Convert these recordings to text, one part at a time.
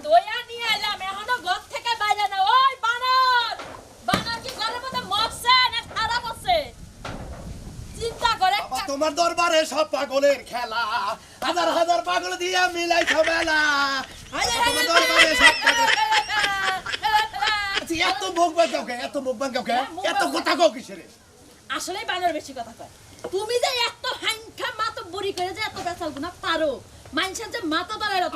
দইয়া নিয়ে এলাম এখনো ঘর থেকে বাইরে না। ওই বানর বানর কি ঘরের মধ্যে মরছে না খারাপ আছে? চিন্তা করে তোমার দরবারে সব পাগলের খেলা, হাজার হাজার পাগল দিয়ে মিলাই মেলা। তোমার দরবারে সব পাগল। আচ্ছা, এত মুখ বাঁকাওকে, এত মুখ বাঁকাওকে, এত কথা কও কিসের? আসলে বানর বেশি কথা কয়। তুমি যে এত হাঙ্কা মাথা বুড়ি করে যে এত বেচাল গুনা পারো, মানুষের যে মাথা ধরাইলো।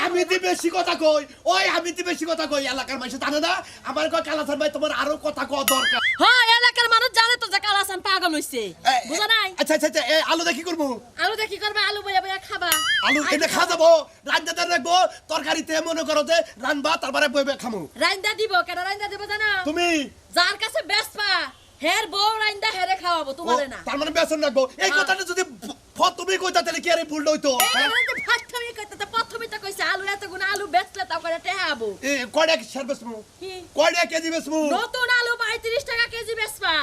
আমি তো বেশি কথা কই, ওই আমি তো বেশি কথা কই। এলাকার মানুষ জানে না আমার কয় কালাসান ভাই তোমার আরো কথা কওয়া দরকার। হ্যাঁ, এলাকার মানুষ জানে তো যে কালাসান পাগল হইছে, বুঝা নাই? আচ্ছা আচ্ছা আচ্ছা, এই আলু দেখি করবো। আলু দেখি করবে, আলু বইয়া বইয়া খাবা। আলু এনে খা যাবো, রান্নাতে রাখবো, তরকারিতে মনে করো যে রানবা, তারপরে বইবে খামু। রাইন্দা দিব, কেন রাইন্দা দিব জানো? তুমি যার কাছে বেচপা হের বউ রাইন্দা হেরে খাওয়াবো, তোমারে না। তার মানে বেসন রাখবো। এই কথাটা যদি তুমি কইতা তাহলে কি আর ভুল হইতো? প্রথমে তো কইছে আলু এত গুণ আলু বেচলে তাও করে টেহাবো। কয়টা সার্ভিস মু, কয়টা কেজি বেসমু? নতুন আলু 35 টাকা কেজি বেচবা।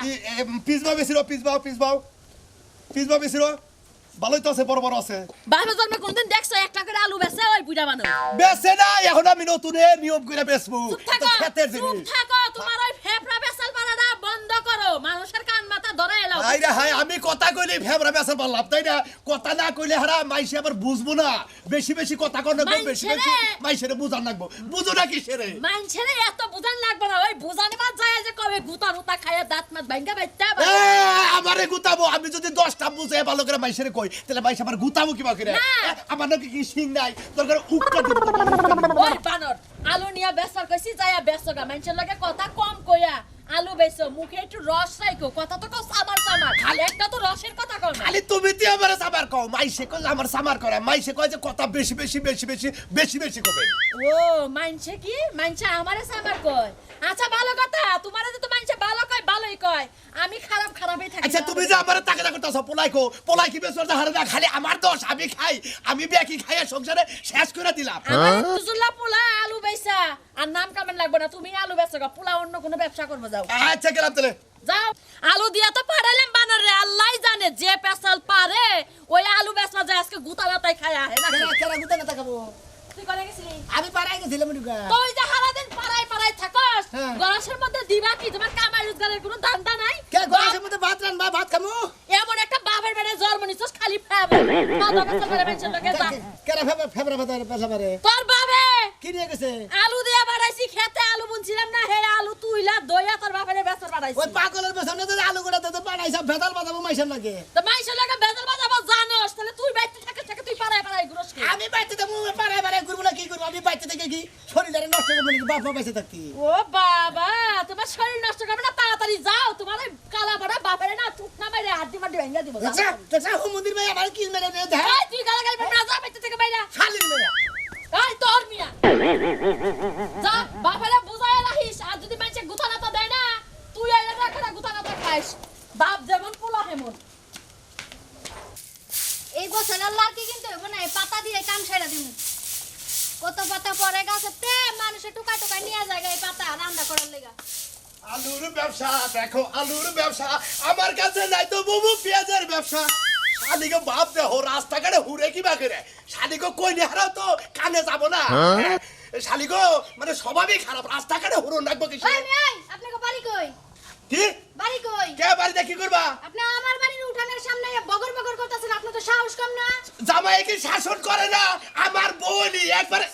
পিসবা বেছিরো, পিসবাও বেছিরো। ভালোই তো আছে, বড় বড় আছে। বাবা জন্মে কোনদিন দেখছো 1 টাকা করে আলু বেচে ওই বুড়া মানুষ? বেচে না, এখন আমি নতুনে নিয়ম করে বেচবো। খেতের চুপ জিনিস। থাকো, তোমার ওই ফেফড়া বেচাল পারাটা বন্ধ করো। মানুষের কান মাথা ধরে এলাও। আইরা হাই, আমি কথা কইলে ফেবরা বেচার পারলাম, তাই না? কথা না কইলে হারা মাইসে আবার বুঝবো না। বেশি বেশি কথা কর না, বেশি বেশি মাইসেরে বুঝান লাগবো। বুঝো না কিসেরে? মানছেরে এত বুঝান লাগবে না। ওই বুঝানি বাদ যায় যে কবে গুতা গুতা খাইয়া দাঁত মাত ভাঙ্গা বাইতে। আমারে গুতাবো, আমি যদি 10টা বুঝে ভালো করে মাইসেরে কই তাহলে মাইস আমার গুতাবো কিবা করে? আমার নাকি কি সিং নাই, দরকার উক্কা দিব। ওই বানর আলু নিয়া বেচার কইছি যায়া বেচগা। মানুষের লগে কথা কম কইয়া আলু বেচো, মুখে একটু রস রাখো। কথা তো কও সামার সামার, খালি একটা তো রসের কথা কও না। খালি তুমি দিয়ে আমারে সামার কও, মাইসে কই আমার সামার করে। মাইসে কয় যে কথা বেশি কবে। ও মানছে কি? মানছে আমারে সামার কয়। আচ্ছা ভালো কথা, তোমারে যে তো মানছে ভালো কয়, ভালোই কয়। আমি খারাপই থাকি। আচ্ছা তুমি যে আমারে টাকা করতেছ পোলাই কি বেচর হারে না, খালি আমার দোষ। আমি খাই, আমি বেকি খাইয়া সংসারে শেষ করে দিলাম। আমার তুজুল্লা পোলা আলু বেচা আর নাম কামেন লাগবে না। তুমি আলু বেচগা, পোলা অন্য কোনো ব্যবসা করবে যাও। আচ্ছা গেলাম তাহলে। যাও, আলু দিয়া তো পারাইলাম বানর রে। আল্লাহই জানে যে পেছাল পারে ওই আলু বেচা যায় আজকে গুতা নাতাই খায়া হে না। কেরা গুতা না তাকাবো? তুই করে গেছিলি? আমি পাড়ায় গেছিলাম নুগা। তুই যে সারাদিন পাড়ায় থাকস, গলাসের মধ্যে দিবা কি? তোমার কামাই রোজগারের কোনো ধান্দা নাই? কে গলাসের মধ্যে ভাত রানবা, ভাত খামু? এমন একটা বাপের বেড়ে জন্ম নিছস খালি ফেবে। মাথা ব্যথা করে মেনশন লোকে যা। কেরা ফেবরা ভাত পেশা মারে? তোর বাবে কি নিয়ে গেছে? আলু দিয়া বাড়াইছি, খেতে আলু বুনছিলাম না, হে আলু তুইলা দইয়া তোর বাপের বেচর বাড়াইছি। ওই পাগলের পেছনে তো আলু গোটা তো বানাই সব ভেদাল বাজাবো মাইশার লাগে। তো মাইশের লাগে বেজাল বাজাবো জানোস, তাহলে তুই বাইতে থাকিস তুই পাড়ায় ঘুরস কি? আমি বাইতে দেবো, পাড়ায় ঘুরবো না কি করবো? আমি বাইতে থেকে কি শরীরে নষ্ট করবো নাকি? বাপ বাইসে থাকতি। ও বাবা, তোমার শরীর নষ্ট করবে না, তাড়াতাড়ি যাও। তোমার ওই কালা বড়া বাপের না থুক না মাইরে হাড্ডি মাড্ডি ভেঙে দিব। দেখছা হুমুন্দির ভাই আমার কি মেরে দেয়? এই তুই গালাগালি না যা বাইতে থেকে বাইরা। খালি মেয়া এই তোর মিয়া যা বাপেরে বুঝায় রাখিস। আর যদি মানুষে গুতা নাতা দেয় না, তুই আইলে রাখা গুতা নাতা খাইস। বাপ যেমন পোলা হেমন। এই বছরের লাকি কিন্তু হইব না, পাতা দিয়ে কাম সেরা দিমু। কত পাতা পরে গাছেতে মানুষে টুকাই টুকাই নিয়ে যায় এই পাতা রান্না করার লেগা। আলুর ব্যবসা দেখো, আলুর ব্যবসা আমার কাছে নাই তো বুবু, পেঁয়াজের ব্যবসা। শালিকে বাপ দেখো রাস্তাঘাটে হুরে কি বাকি শালিকে কই নি হারাও তো কানে যাব না। শালিকে মানে স্বভাবই খারাপ, রাস্তাঘাটে হুরো রাখবো কি? ওই মেয়ে আপনাকে বাড়ি কই? কি বাড়ি কই? কে বাড়িতে কি করবা? আপনি আমার বাড়ির উঠানের সামনে বগর বগর করতেছেন, আপনি তো সাহস কম না? জামাই কি শাসন করে না? আমার বউনি একবারে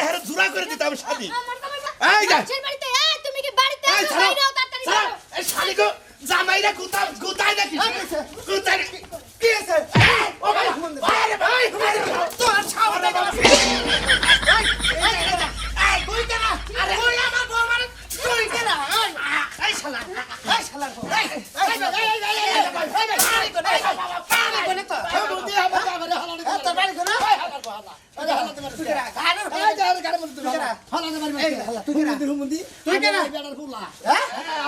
হেরে জুরা করে দিতাম শালি। আমার তো এই যা সেই বাড়িতে তুমি কি বাড়িতে এই আছো? ছাড়ো, বাইরেও তাড়াতাড়ি ছাড়ো। যাও। এই শালিকে জামাইরা গুতাই না কি? গুতাই কি আছে? ও ভাই আরে ভাই তো ছাও না বাবা। এই কই কেনা? আরে কই আমার বউ মানে কই কেনা? এই শালা, এই শালা এই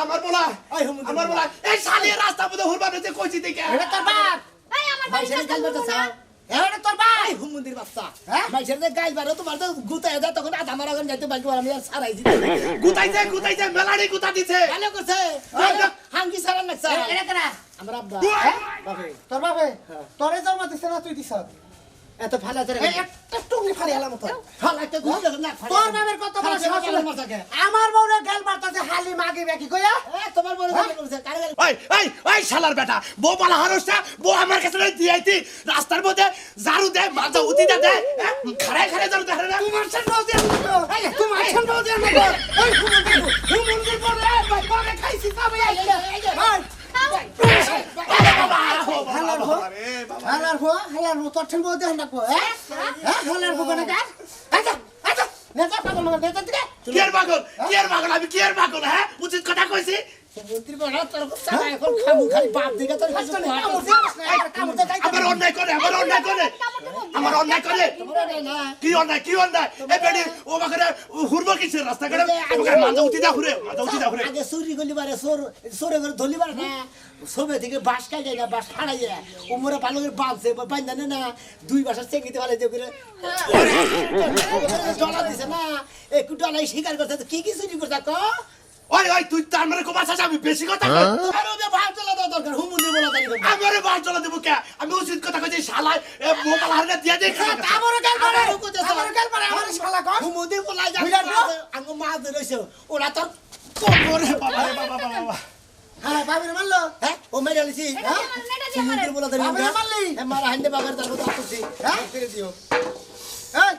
আমার বলা এই শালি রাস্তা মধ্যে হুরবান হচ্ছে কইছি দেখে তোর বাপ এই আমার বাড়ি মাইশার গাল বাড়তেছ। এটা তোর ভাই হুমুন্দির বাচ্চা। মাইশার যে গাল বাড়ো তোমার তো গুতায় যায়, তখন আধা মারা যাইতে বাইকে আমি আর সারাইছি। গুতাইছে মেলাড়ি গুতা দিছে। ভালো করছে। হাঙ্গি সারান লাগছে। এটা কেনা আমার আব্বা। বাপে তোর বাপে তোরে জন্ম দিছে না তুই দিছ? এত ফালা ধরে একটা টুকলি মারি হেলাম তো শালা একটা গুলি না তোর বাবার কত বড় সাহস হলো? আমার বউরে গাল মারতাছে হালি মাগি বেকি কইয়া তোমার বড় গালি করছে কারে গালি ওই শালার বেটা বউ পালা হারসটা বউ আমার কাছে দিয়ে আইতি রাস্তার মধ্যে ঝাড়ু দে মাথা উঠি দে খাড়ায় খাড়ায় ঝাড়ু দে না তোমার সাথে বউ দিয়ে এই তোমার সাথে বউ দিয়ে না এই হুমুন্দির পরে পরে খাইছি তবে এই হালার ভো তোর ছেলে বউ দিয়ে না কো হ্যাঁ হালার ভো কোনে কাজ আচ্ছা আচ্ছা নেতা পাগল মগল নেতা দিকে কি এর পাগল আমি কি এর পাগল হ্যাঁ উচিত কথা কইছি মন্ত্রী বড় তোর সারা এখন খামু খালি বাপ দিকে তোর কিছু কামড় দেয় আমার অন্যায় করে না কি অন্যায় এই বেডি ও বাকরে হুরবো কিছে রাস্তা করে মাথা উঠি দা ঘুরে আগে চুরি করলি পারে চোরে করে ধরলি পারে না সবে থেকে বাস খাই যায় না বাস ফাড়াই যায় উমরে ভালো করে বাঁধছে বাঁধানে না 2 বাসা চেকিতে ভালো যে করে ডলা দিছে না একটু ডলাই স্বীকার করছে কি চুরি করছে ক ওই তুই তার মানে কোমাছাস আমি বেশি কথা কই আর ওদের ভাব চলা দেওয়া দরকার হুমুন্দির বলা দাঁড়িয়ে আমারে বাস চলা দেব কে আমি উচিত কথা কইছি শালা মোবাইল হারনে দিয়া দে আমারও গাল মারে আমার শালা কর হুমুন্দির বলা যায় আঙ্গ মাছ রইছে ওরা তোর ওরে বাবা হ্যাঁ বাবির মারলো হ্যাঁ ও মেরে আলিছি হ্যাঁ হুমুন্দির বলা দাঁড়িয়ে বাবির মারলি মারা হান্ডে বাবার তার কথা করছি হ্যাঁ ফিরে দিও এই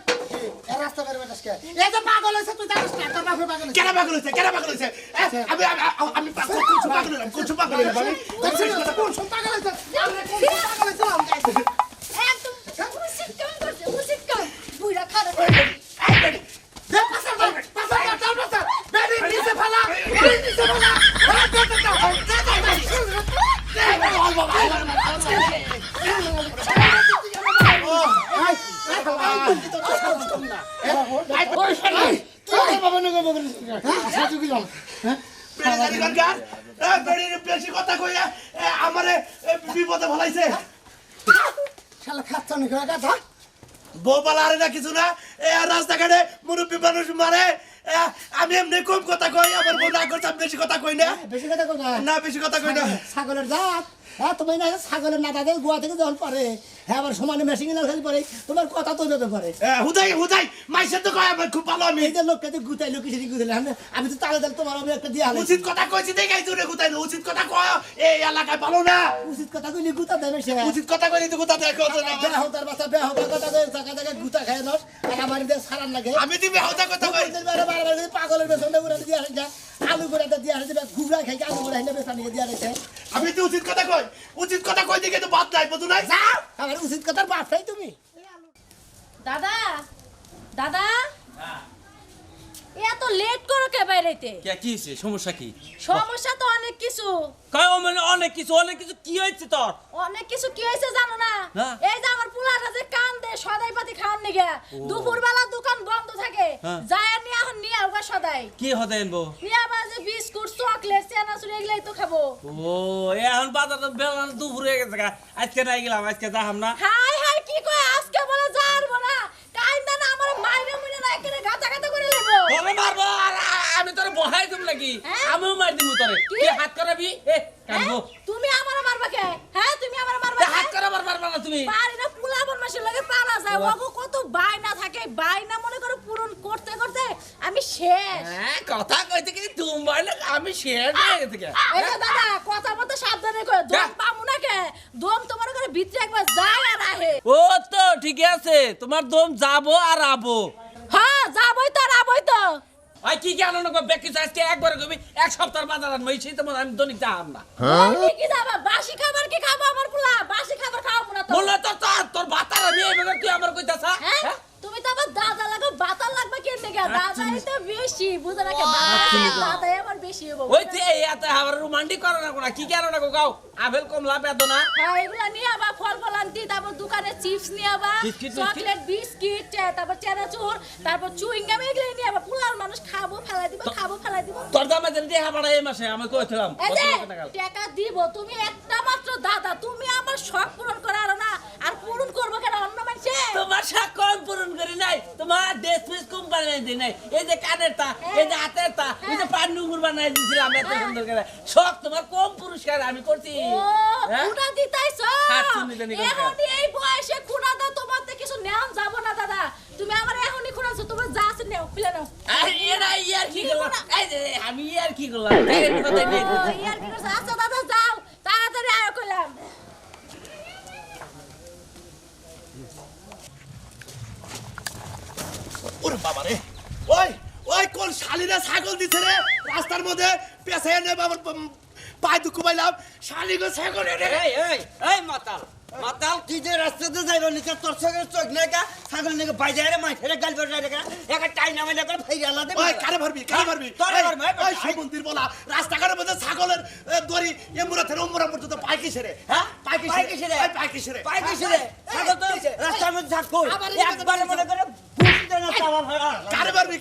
এ রাস্তা করে বেটাসকে এই যে পাগল হইছে তুই জানিস না তোর বাপে পাগল কেন পাগল হইছে আমি কোন পাগল আমি কোন সব পাগল হইছে পাগল হইছে একদম উচিত কাম করছে উচিত কাম বুইড়া খারাপ দে পাসা বেবি নিচে ফেলা বেশি কথা কইয়া আমারে বিপদে ফলাইছে শালা খাচ্ছ নি কথা বউ পালা আরে না কিছু না রাস্তাঘাটে মুরব্বী মানুষ মারে আমি এমনি কম কথা কই আমার বউ না করছে আমি বেশি কথা কই না বেশি কথা কই না বেশি কথা কই না ছাগলের জাত হ্যাঁ তুমি না ছাগলের না দাদা গোয়া থেকে জল পরে হ্যাঁ আবার সমানে মেশিন না খালি পরে তোমার কথা তো যেতে পারে হুদাই মাইসে তো কয় আমার খুব ভালো আমি এই যে লোককে যে গুতাই লোক কিছু গুতাইলে আমি তো তালে তালে তোমার আমি একটা দিয়া হলাই উচিত কথা কইছি দেখাই তোরে গুতাই উচিত কথা কয় এই এলাকায় ভালো না উচিত কথা কইলি গুতা দেবে সে উচিত কথা কইলি তো গুতা দেখো বেহতার বাচ্চা বেহতার কথা কই জায়গা জায়গা গুতা খায় নস আর আমার দিয়ে সারান লাগে আমি তুমি হতা কথা কই বারবার পাগলের বেসনটা উড়ে দিয়া যা আলু করে দিয়া হইছে ঘুগরা খাই আলু করে হিলে বেসন নিয়ে দিয়া রইছে আমি তো উচিত কথা কই দিকে তো বাদ নাই বুঝু নাই যাও আমার উচিত কথার বাপটাই তুমি দাদা দাদা এত লেট করো কে বাইরেতে কে কি হইছে সমস্যা কি সমস্যা তো অনেক কিছু কয় মানে অনেক কিছু কি হইছে তোর অনেক কিছু কি হয়েছে জানো না না। এই যে আমার পুলাটা যে কান দে সদাই পাতি খাওয়ার নিগে দুপুর বেলা দোকান বন্ধ থাকে হ্যাঁ। যায় নিয়ে এখন নিয়ে আলগা সদাই কি হতে আনবো নিয়ে আবার যে বিস্কুট চকলেট চানাচুর এগুলাই তো খাবো ও এখন বাজার বেলা দুপুরে গেছে গা। আজকে নাই গেলাম আজকে যাহাম না হাই হাই কি কয় আজকে বলে যারবো না কাইন্দা না আমার মাইনে মুইনে না এখানে গাতা গাতা করে লেবো তোরে মারবো আর আমি তোরে বহাই দিম লাগি হ্যাঁ? আমিও মার দিমু তোরে কি? তুই হাত করাবি কানবো তুমি আমার মারবা কে হ্যাঁ তুমি আমার মারবা হাত করা মারবা না তুমি পারি না পুলা বনমাসের লাগে পালা যায় ওগো কত বাইনা থাকে বাইনা মনে করো পূরণ করতে করতে আমি শেষ হ্যাঁ কথা কইতে কি তুমি বলে আমি শেয়ার হয়ে গেছে কে এই যে দাদা কথা মতো সাবধানে কই দম পামু না কে দম তোমার করে ভিতরে একবার যায় আর আহে ও তো ঠিক আছে তোমার দম যাবো আর আবো হ্যাঁ যাবই তো আর আবই তো ভাই কি কেন না বেকি আজকে একবার কবি এক সপ্তাহ বাজার আনবো এই শীতের মধ্যে আমি দৈনিক যাহাম না তুমি কি যাবা বাসি খাবার কি খাবো আমার পুলা বাসি খাবার খাওয়াবো না তো বললে তোর বাতার আমি এইভাবে তুই আমার কইতাছা হ্যাঁ তুমি তো আবার দাদা লাগো বাতাল লাগবে কেন থেকে দাদাই তো বেশি বুঝা না কে দাদাই আমার বেশি হবো ওই যে এত আবার রোমান্টিক করো না কোনা কি কেন না গাও আপেল কমলা পেতো না হ্যাঁ এগুলা নিয়ে আবার ফল ফল আনতি তারপর দোকানে চিপস নিয়ে আবার বিস্কিট, চকলেট বিস্কিট তারপর চানাচুর তারপর চুইং গাম এগুলো নিয়ে আবার পুলার মানুষ খাবো ফেলাই দিব তোর দামে যেন দেখা পাড়া এই মাসে আমি কইছিলাম এই যে টাকা দিব তুমি একটা মাত্র দাদা তুমি আমার শখ পূরণ করার না আর পূরণ করবো কেন অন্য মানুষে তোমার শখ কম পূরণ করি নাই তোমার দেশ পিস কোম্পানি দিই নাই এই যে কানেরটা এই যে হাতেরটা এই যে পান নুঙ্গুর বানাই দিয়েছিলাম এত সুন্দর করে শখ তোমার কম পুরস্কার আমি করছি ও হ্যাঁ? খুঁড়া দিতাইছো হাত চুনি দেনি করে। এখন এই বয়সে খুঁড়া দাও তোমার তো কিছু নেওয়া যাব না দাদা তুমি আমার আর এরা ইয়ার কি করলাম এই যে আমি ইয়ার কি করলাম এই কথা নিয়ে ইয়ার কি করছ? আচ্ছা দাদা যাও, তাড়াতাড়ি আয় কইলাম। ওরে বাবা রে ওই ওই কোন শালিরা ছাগল দিছে রে রাস্তার মধ্যে পেছায় নে বাবার পায়ে দুঃখ পাইলাম শালিগো ছাগল রে এই মাতাল মাতাল তুই যে রাস্তাতে যাইবা নিচে তোর সঙ্গে চোখ নেগা ছাগল নেগা বাইজারে মাই ফেরে গাল বের রেগা একটা টাই নামে লাগা ফেরি আলা দে ওই কারে মারবি তোরে মারবি, ওই সুমন্দির বলা রাস্তাঘাটের মধ্যে ছাগলের দড়ি এমুরা থেকে ওমুরা পর্যন্ত পায় কিসে রে হ্যাঁ পায় পাই কিসে রে? পায় কিসে রে পাই কিসে রে ছাগল তো রাস্তার মধ্যে থাকো একবার মনে করে বুঝি দেন না চাওয়া ভাড়া কারে মারবি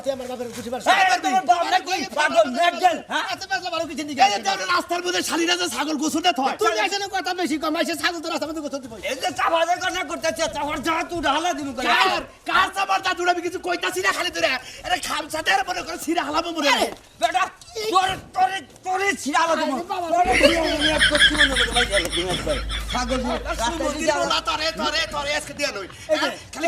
তুই আমার বাপের খুশি পারছ এই তোমার বাপ না কি পাগল মেডেল হ্যাঁ এত পারছ ভালো কিছু নি এই যে রাস্তার মধ্যে শালিরা যে ছাগল গোছুতে থয় তুই এখানে কথা বেশি কমাইছে ছাগল তো রাস্তার মধ্যে গোছতে পারে এই যে চাবাদের কথা করতেছে চাবার যা তুই ঢালা দিনু করে কার সাবার দাদুর আমি কিছু কইতাছি না খালি তোরা এটা খামসাতে আর মনে করে ছিড়া হালাবো মনে রে বেটা তোরে ছিড়ালো তুমি তোরে ছিড়ালো আমি করছি মনে করে ভাই তুমি ছাগল রাস্তায় যাও তোরে আজকে দিয়া নই খালি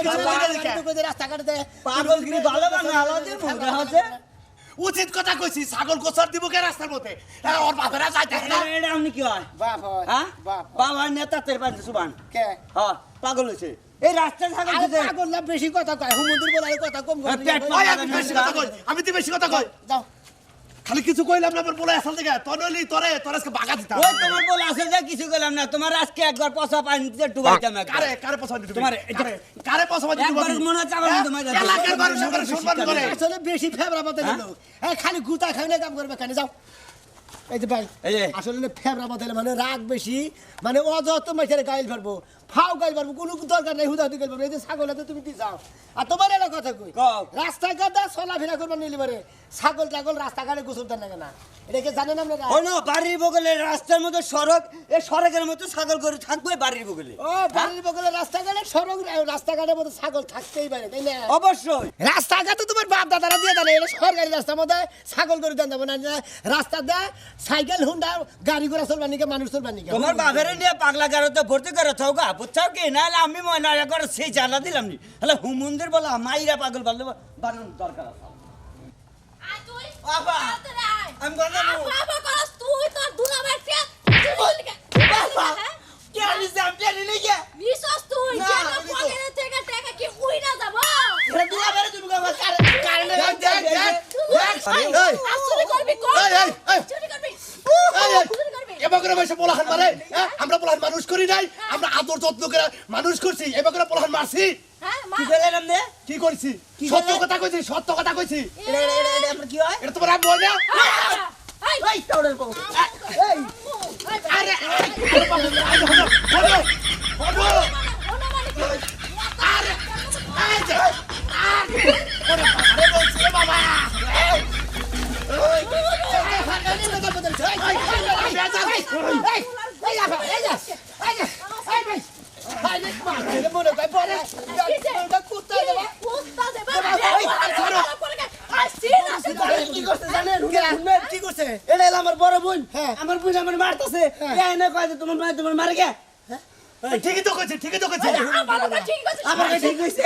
রাস্তাঘাটে দে পাগলগিরি ভালো বানা হালা দে মুখে হাতে উচিত কথা কইছি ছাগল গোছার দিব কে রাস্তার মধ্যে ওর বাপেরা যাইতে না এটা আপনি কি হয় বাপ হয় হ্যাঁ বাপ বাবা নেতা তের পাঁচ সুবান কে হ্যাঁ পাগল হইছে এই রাস্তা ছাগল আরে দিতে পাগল না বেশি কথা কয় হুমন্দির বলার কথা কম কর পেট ওই আমি বেশি কথা কই আমি তো বেশি কথা কই যাও খালি কিছু কইলাম না পর বলে আসল থেকে তনলি তোরে আজকে বাগা দিতাম ওই তোমার বলে আসে যে কিছু গেলাম না তোমার আজকে একবার পয়সা পানিতে ডুবাইতাম কারে পছন্দ দিবি তোমার কারে পছন্দ দিবি একবার মনে হচ্ছে আমার তোমার এলাকার মানুষ সবার সম্মান করে আসলে বেশি ফেবরা মতে লোক এই খালি গুতা খাই না কাম করবে কানে যাও এই যে ভাই এই যে। আসলে না ফেবরা মতে মানে রাগ বেশি মানে অযত মাইছের গাইল পারবো ফাও গাইল পারবো কোনো দরকার নাই হুদা গাইল পারবো এই যে ছাগলাতে তুমি কি যাও আর তোমার এলা কথা কই কও। রাস্তাঘাটে চলাফেরা করবা নিলি পারে ছাগল টাগল রাস্তাঘাটে গোসলতে না কেনা এটাকে জানেন আপনারা ওই না বাড়ির বগলে রাস্তার মধ্যে সড়ক এই সড়কের মধ্যে ছাগল গরু থাকবে বাড়ির বগলে ও বাড়ির বগলে রাস্তাঘাটে সড়ক রাস্তাঘাটের মধ্যে ছাগল থাকতেই পারে তাই না অবশ্যই রাস্তাঘাটে তোমার বাপ দাদারা দিয়ে দেয় এটা সরকারি রাস্তার মধ্যে ছাগল করে দেন দেবো না রাস্তা দেয় সাইকেল হুন্ডা গাড়ি ঘোড়া চলবার নিকে মানুষ চলবার নিকে তোমার বাপের নিয়ে পাগলা গাড়িতে ভর্তি করে থাকা বুঝছাও কি নাহলে আমি মনে করে সেই চালা দিলাম নি তাহলে হুমন্দির বলা মাইরা পাগল বললে বানানোর দরকার আছে আয় তুই, বাবা। তাড়াতাড়ি আয়। আমি বললাম বাবা করস তুই তোর দুলাভাই ফের। বাবা কে আনিস আমি নিয়ে বিশ্বস তুই না, যে আমি তো- পকেটে থেকে টাকা কি উই না যাব? এটা দুলা বেরে তুমি আমার কারণে চুরি করবি কর। এই। চুরি করবি। চুরি করবি। এবারে বসে পোলাহান মারে আমরা পোলাহান মানুষ করি নাই আমরা আদর যত্ন করে মানুষ করছি এবারে পোলাহান মারছি হ্যাঁ মা। কি করলাম রে কি করছি কি সত্য বলে? কথা কইছি সত্য কথা কইছি এটা আমার কি হয় হ্যাঁ, এটা তোমার আমি বই না এই, এই টাউনের বউ এই, আরে আরে বাবা হলো হলো ওনা মানে কি? আরে আরে ওরে বাবা বলছি রে বাবা কুত্তা দেবা। আর সিন আছে তো। কি করছে জানেন কি করছে এটা হলো আমার বড় বোন হ্যাঁ। আমার বোন আমার মারতাছে এনে কয় যে তোমার মারে কে ঠিকই তো কইছি আমারও তো ঠিক আছে। আমার কাছে ঠিক হইছে।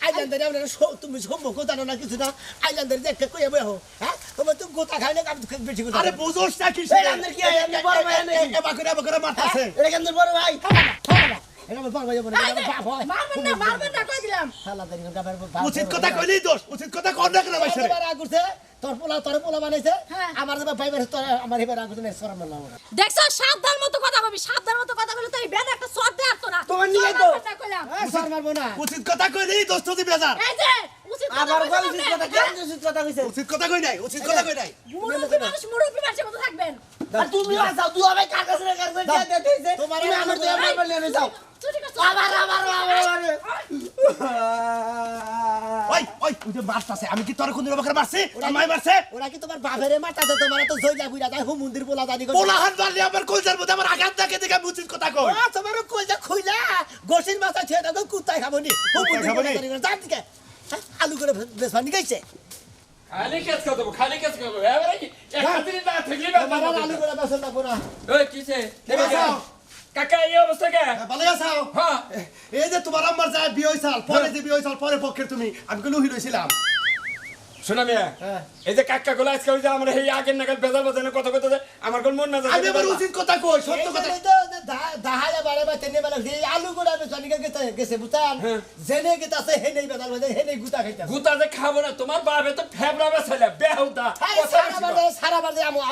আইল্যান্ডের আপনারা তুমি সম্পর্ক জানো না কিছু না আইল্যান্ডের দেখতে কই যাবে হ্যাঁ তোমার তো গোতা খাই না আমি বেশি কথা আরে বুঝোস না কি এই আমাদের কি হয়? আপনি বড় ভাই নাকি? এবারে মারতাছে এটা কেন বড় ভাই এটা আমার বাবা যাবো না বাপ হয় মারবেন না কই দিলাম। শালা দেরি গাবের বাপ উচিত কথা কইলেই দোষ উচিত কথা কর না কেন বাইরে এবার রাগ করছে তোর পোলা বানাইছে হ্যাঁ। আমার যে ভাই তোর আমার এবার রাগ করছে না সরম না দেখছ সাবধান মতো কথা কবি সাবধান মতো কথা বলে তো এই বেদ একটা শর্ট দে আর না তোমার নিয়ে তো। কইলাম সর মারবো না উচিত কথা কইলেই দোষ তো দিবে যা এই যে উচিত আবার বল উচিত কথা কেন উচিত কথা কইছে উচিত কথা কই নাই উচিত কথা কই নাই মুরব্বী মানুষ মুরব্বী মানুষের মতো থাকবেন আর তুমি আসাও তুই হবে কার কাছে দিয়ে দিয়েছে তোমার তুমি আমার দিয়ে আমার নিয়ে যাও চুরি করছ আবার ওই ওই ওই যে মারতাছে আমি কি তোর কোন দিন মারছি আমায় মারছে ওরা কি তোমার বাপেরে মারতাছে তোমার তো জয়লা বুইরা যায় হুম মন্দির পোলা জানি পোলাহান মারলে আমার কলজার মধ্যে আমার আঘাত দেখে দেখে আমি উচিত কথা কই তোমার কইজা খুইলা গোসির মাথা ছেড়ে দাও কুত্তাই খাবনি হুম মন্দির খাবনি? পোলা জানি জান দিকে আলু করে বেসবানি গাইছে খালি কেস কর দেবো খালি কেস কর দেবো এবারে কি এক হাতে না থাকলে তোমার আলু করে বেসন না পোনা ওই কিসে বাঁচাও কাকা এই অবস্থা কে ভালো আছো হ্যাঁ এই যে তোমার আম্মার যায় বিয়ে হইছাল পরে যে বিয়ে হইছাল পরে পক্ষের তুমি আমি গুলো হইছিলাম শোনা মিয়া এই যে কাকা গুলো আজকে ওই যে আমরা এই আগের নাগাল বেজাল বাজানো কথা কথা আমার কোন মন না যায় আমি এবার উচিত কথা কই সত্য কথা দাহায়া বারে বা তেনে বেলা এই আলু গোড়া বেচনিকে গেছে বুঝতাম জেনে গেছে আছে হে নেই বেদাল বাজে হে নেই গুতা খাইতাম গুতা যে খাবো না তোমার বাপে তো ফেবরা বেছাইলা বেহুদা সারা বাজে আমার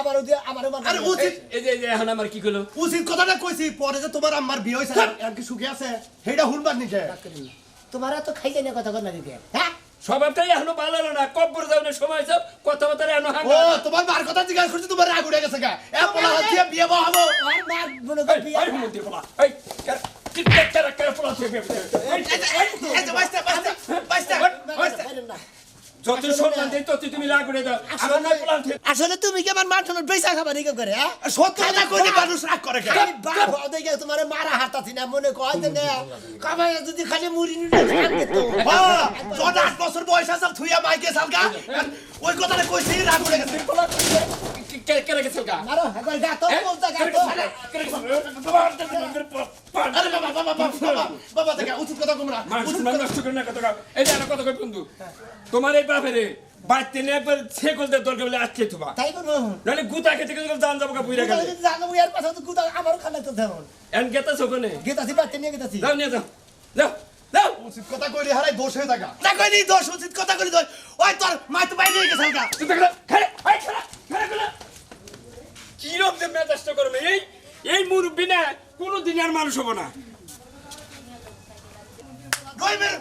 আমার আরে উচিত এই যে এখন আমার কি কইলো উচিত কথাটা কইছি পরে যে তোমার আম্মার বিয়ে হইছাল আর কি সুখে আছে হেডা হুনবার নিকে তোমারা তো খাইতে না কথা কর না দিকে হ্যাঁ সবাবটাই এখনো ভালো হলো না কব্বর যাওয়ার সময় সব কথাবার্তা এখনো ও হাঙ্গা তোমার মার কথা জিজ্ঞাসা করছি তোমার রাগ উঠে গেছে গা এ পোলা হচ্ছে বিয়ে বহাবো আর মার মনে কর বিয়া এই মন্দির বলা এই কি কে পোলা থেকে এই যে বাইস্তা বাইস্তা না যত সম্মান দেই তত তুমি রাগ করে দাও আমার না পোলা থেকে আসলে তুমি কি আমার মার ঠানোর পয়সা খাবার নিকে করে হ্যাঁ সত্য কথা কইলে মানুষ রাগ করে কেন খালি বাপ দেখে তোমার মারা হাতাছি না মনে কয় যে না কামাই যদি খালি মুড়ি নিয়ে খাবে তো হ্যাঁ 8 বছর বয়স আছে থুইয়া মাইকে সালগা ওই কথাটা কইছি রাগ উঠে গেছে কে রেখেছে গা মারো একবার গা তো বলতা গা তো আরে বাবা দেখা উচিত কথা কমরা মানুষ নষ্ট করে না কথা এই যে কথা কই বন্ধু তোমার এই বাপেরে বাইতে নে একবার ছেকল দে দরকার বলে আজকে তোমা তাই কোনো নালে গুতা খেতে খেতে জান যাবো কা বুইরা গেলে জানো ইয়ার পাশে তো গুতা আমার খালা তো ধরুন এন গেতা সকনে গেতাছি বাতে নিয়ে গেতাছি যাও নিয়ে যাও যাও যাও উচিত কথা কইলে হারাই দোষ হয়ে থাকা না কইলি দোষ উচিত কথা কইলি দোষ ওই তোর মাই তো বাইরে গেছে সালগা তুই দেখলা খারে হাই খারা করে কি রকম যে মেজাজটা করবে এই মুরব্বি না কোনদিন আর মানুষ হবো না গইমের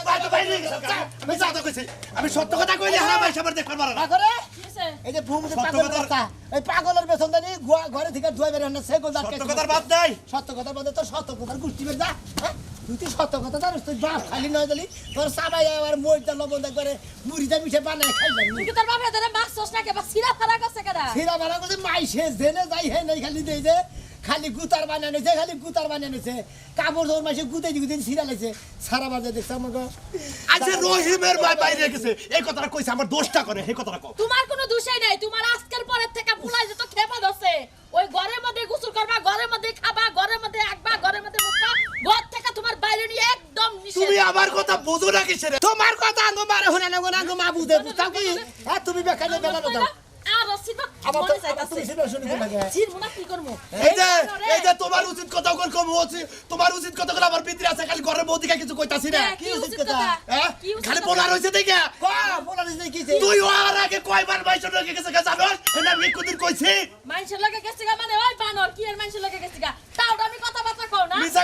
মাই তো বাইরে গেছে সালগা আমি সাদা কইছি আমি সত্য কথা কইলে হারা ভাই সবার দেখবার পারে না করে কিছে এই যে ভূমিতে সত্য পাগল কথার- কথা এই পাগলের বেতন জানি ঘরে থেকে ধুয়ে বের না সে গোল সত্য কথার বাদ নাই সত্য কথা বলতে তো সত্য কথার গোষ্ঠী বের যা হ্যাঁ? তুই তো সত্য কথা জানিস তুই বাপ খালি নয় দিলি তোর সাবাই আর মইটা লবণ করে মুড়িটা মিঠে বানায় খাইলাম তুই কি তোর বাপে ধরে মাছ চোষ না কেবা সিরা ফারা করছে কেডা সিরা বানা করছে মাই শেষ দেনে যাই হে নাই খালি দেই যে খালি গুতার বানানিছে খালি গুতার বানানিছে কাপড় ধর মাসে গুতে গুতে সিরা লাইছে সারা বাজে দেখছ আমাকে আচ্ছা রহিমের ভাই বাইরে গেছে এই কথাটা কইছে আমার দোষটা করে এই কথাটা কও তোমার কোনো দোষই নাই তোমার আজকের পরের থেকে পুলাই যে তো খেপা দছে ওই ঘরের মধ্যে গোসল করবা ঘরের মধ্যে খাবা ঘরের মধ্যে একবা ঘরের মধ্যে মুখবা ঘর থেকে তোমার বাইরে নিয়ে একদম নিষেধ তুমি আমার কথা বুঝো না কিসের তোমার কথা আঙ্গো মারে হনে না গোনা আঙ্গো মা বুঝে বুঝতাও কি হ্যাঁ তুমি বেকারে বেলা দাও আর রসিবা আবার মনে তো চাইতাছে তুমি সেটা শুনি কোন লাগে চিরমু না কি করমু এই যে তোমার উচিত কথা কম হচ্ছে তোমার উচিত কথা আমার ভিতরে আছে খালি ঘরের বৌদিকে কিছু কইতাছি না কি উচিত কথা হ্যাঁ কি উচিত খালি কথা? বলার হইছে দেখে কো বলা দিছে কি তুই ওর আগে কয়বার বাইশ লোকে গেছে জানোস না আমি কোনদিন কইছি মানুষের লগে গেছে গা মানে ওই বানর কি এর মানুষের লগে গেছে গা তাও আমি কথাবার্তা কও না মিছা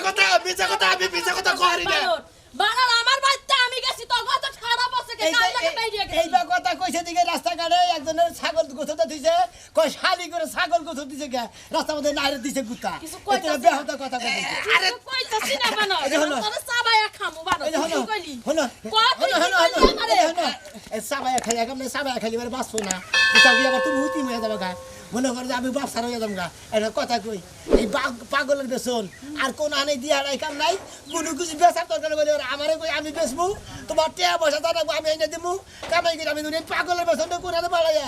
কথা আমি মিছা কথা করি না বানর বানর আমার বাচ্চা আমি গেছি তো কত খারাপ আছে কে তাই লাগে বাইরে গেছি এইবার কথা কইছে দিকে রাস্তাঘাটে একজনের ছাগল গোছতে দিছে কয় শালি করে ছাগল গোছতে দিছে গে রাস্তার মধ্যে নাইরে দিছে গুতা কিছু এটা কইতাছি বেহুদা কথা কইছে আরে কইতাছি না বানর এই যে হলো। তোরে সাবায়া খামু বানর এই যে হলো কি কইলি হলো কত হলো হলো হলো এই সাবায়া খাই একদম সাবায়া খাইলি মানে বাঁচবো না এটা কি আবার তুমি হুতি হয়ে যাবে গা মনে করে যে আমি বাপসার হয়ে যাবো গা এটা কথা কই এই পাগলের বেসন আর কোন আনে দিয়া নাই কাম নাই কোনো কিছু বেচার দরকার বলে আমারে কই আমি বেচবো তোমার টিয়া পয়সা দাঁড়াবো আমি এনে দেবো কামাই করে আমি দুনিয়া পাগলের বেসনটা করে বাড়াইয়া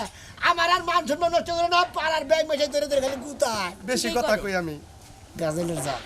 আমার আর মান সম্মান নষ্ট করে না পাড়ার ব্যাগ মেশাই ধরে ধরে খালি গুতায় বেশি কথা কই আমি গাজলের জাত